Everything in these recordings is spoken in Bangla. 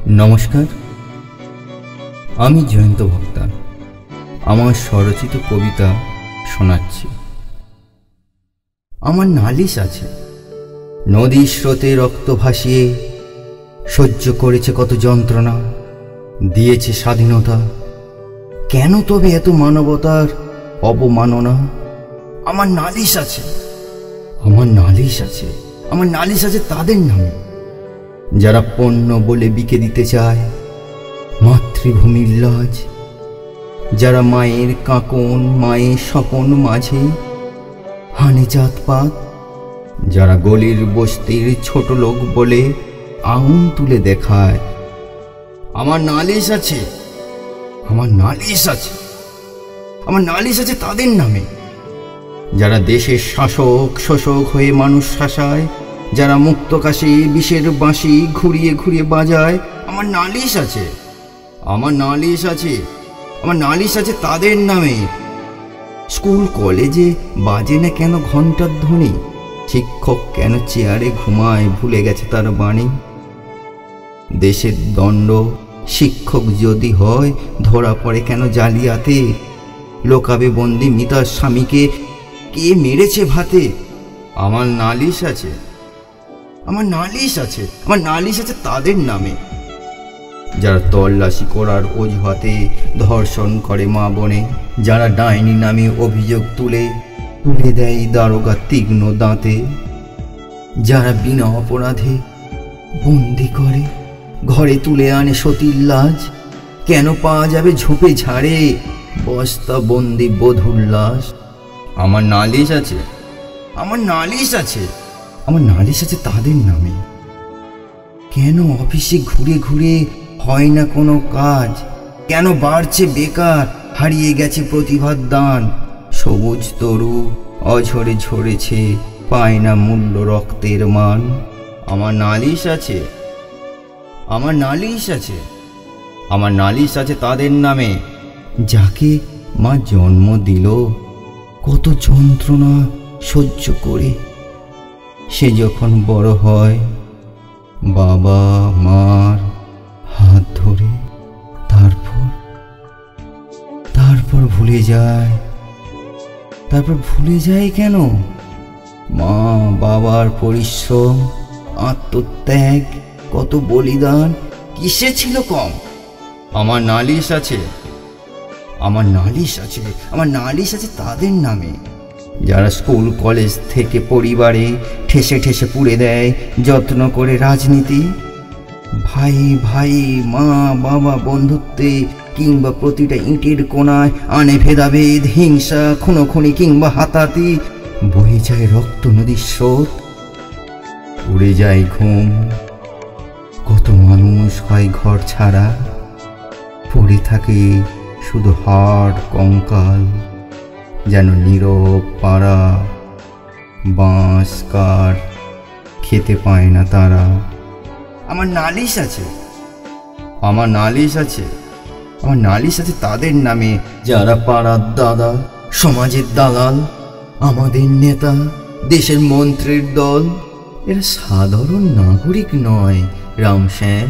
নমস্কার, আমি জয়ন্ত ভক্তা আমার স্বরচিত কবিতা শোনাচ্ছি। আমার নালিশ আছে, নদীর স্রোতে রক্ত ভাসিয়ে সহ্য করেছে কত যন্ত্রণা, দিয়েছে স্বাধীনতা। কেন তবে এত মানবতার অবমাননা? আমার নালিশ আছে, আমার নালিশ আছে, আমার নালিশ আছে তাদের নামে যারা পণ্য বলে বিকে দিতে চায় মাতৃভূমির লাজ, যারা মায়ের কাঁকন মায়ের স্বপন মাঝে হানে জাতপাত, যারা গলির বস্তির ছোট লোক বলে আঙুল তুলে দেখায়। আমার নালিশ আছে, আমার নালিশ আছে, আমার নালিশ আছে তাদের নামে যারা দেশের শাসক শোষক হয়ে মানুষ শাসায়, যারা মুক্তকাশী বিষের বাঁশি ঘুরিয়ে ঘুরিয়ে বাজায়। আমার নালিশ আছে, আমার নালিশ আছে, আমার নালিশ আছে তাদের নামে। স্কুল কলেজে বাজে না কেন ঘণ্টার ধ্বনি? শিক্ষক কেন চেয়ারে ঘুমায় ভুলে গেছে তার বাণী? দেশের দণ্ড শিক্ষক যদি হয় ধরা পড়ে কেন জালিয়াতে? লোকাবে বন্দি মিতার স্বামীকে কে মেরেছে ভাতে? আমার নালিশ আছে, আমার নালিশ আছে, আমার নালিশ আছে তাদের নামে যারা তল্লাশি করার অজুহাতে ধর্ষণ করে মা বোনে, যারা ডাইনি নামে অভিযোগ তুলে দেয় দারোগা তীক্ষ্ণ দাঁতে, যারা বিনা অপরাধে বন্দি করে ঘরে তুলে আনে সতীর লাজ। কেন পাওয়া যাবে ঝোপে ঝাড়ে বস্তা বন্দি বধূর লাশ? আমার নালিশ আছে, আমার নালিশ আছে, আমার নালিশ আছে তাদের নামে। কেন অফিসে ঘুরে ঘুরে হয় না কোনো কাজ? কেন বাড়ছে বেকার, হারিয়ে গেছে প্রতিভার দান? সবুজ তরু অঝরে ঝরেছে, পায় না মূল্য রক্তের মান। আমার নালিশ আছে, আমার নালিশ আছে, আমার নালিশ আছে তাদের নামে যাকে মা জন্ম দিল কত যন্ত্রণা সহ্য করে। সে যখন বড় হয় বাবা মার হাত ধরে তারপর ভুলে যায়। তারপর ভুলে যায় কেন? মা বাবার পরিশ্রম, আত্মত্যাগ, কত বলিদান কিসে ছিল কম? আমার নালিশ আছে, আমার নালিশ আছে, আমার নালিশ আছে তাদের নামে যারা স্কুল কলেজ থেকে পরিবারে ঠেসে ঠেসে পুড়ে দেয় যত্ন করে রাজনীতি। ভাই ভাই মা বাবা বন্ধুত্বে কিংবা প্রতিটা ইটের কোণায় আনে ভেদাভেদ, হিংসা, খুনোখুনি কিংবা হাতাহাতি। বয়ে যায় রক্ত নদীর স্রোত, উড়ে যায় ঘুম, কত মানুষ হয় ঘর ছাড়া, পড়ে থাকে শুধু হাড় কঙ্কাল, যেন নীরব পাড়া বাঁশ কাঠ খেতে পায় না তারা। আমার নালিশ আছে, আমার নালিশ আছে, আমার নালিশ আছে তাদের নামে যারা পাড়ার দাদা, সমাজের দালাল, আমাদের নেতা, দেশের মন্ত্রীর দল। এরা সাধারণ নাগরিক নয় রামশ্যাম,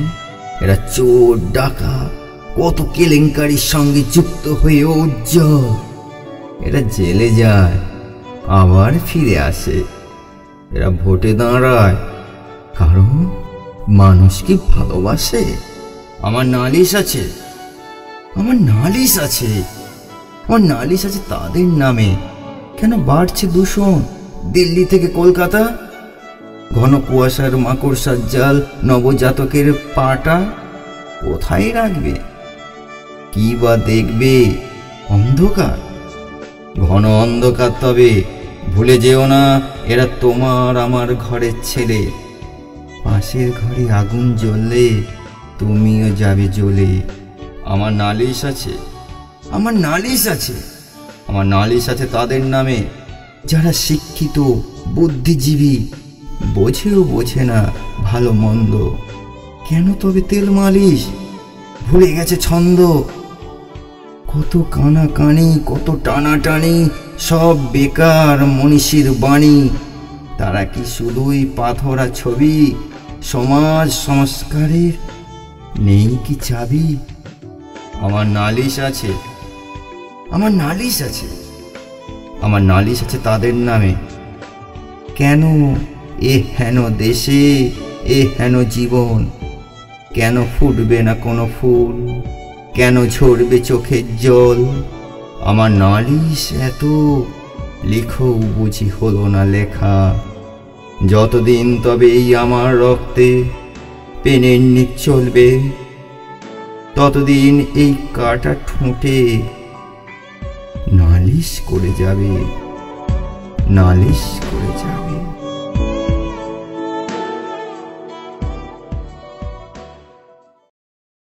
এরা চোর ডাকাত, কত কেলেঙ্কারির সঙ্গে যুক্ত হয়ে উজ্জ্বল। এরা জেলে যায় আবার ফিরে আসে, এরা ভোটে দাঁড়ায় কারণ মানুষকে ভালোবাসে। আমার নালিশ আছে, আমার নালিশ আছে, আমার নালিশ আছে তাদের নামে। কেন বাড়ছে দূষণ দিল্লি থেকে কলকাতা? ঘন কুয়াশার মাকড়সার জাল নবজাতকের পাটা কোথায় রাখবে? কি বা দেখবে? অন্ধকার, ঘন অন্ধকার। তবে ভুলে যেও না এরা তোমার আমার ঘরের ছেলে। পাশের ঘরে আগুন জ্বললে তুমিও যাবে জ্বলে। আমার নালিশ আছে, আমার নালিশ আছে, আমার নালিশ আছে তাদের নামে যারা শিক্ষিত বুদ্ধিজীবী, বোঝেও বোঝে না ভালো মন্দ। কেন তবে তেল মালিশ? ভুলে গেছে ছন্দ। কত কানাকানি, কত টানাটানি, সব বেকার মনীষীর বাণী। তারা কি শুধুই পাথরা ছবি সমাজ সংস্কারের? নেই কি চাবি? আমার নালিশ আছে, আমার নালিশ আছে, আমার নালিশ আছে তাদের নামে। কেন এ হেন দেশে, এ হেন জীবন? কেন ফুটবে না কোনো ফুল? কেন ঝরবে চোখের জল? আমার নালিশ এত, লিখো বুঝি হলো না লেখা। যতদিন তবে এই আমার রক্তে পেনের নিক চলবে, ততদিন এই কাটা ঠোঁটে নালিশ করে যাবে, নালিশ করে যাবে।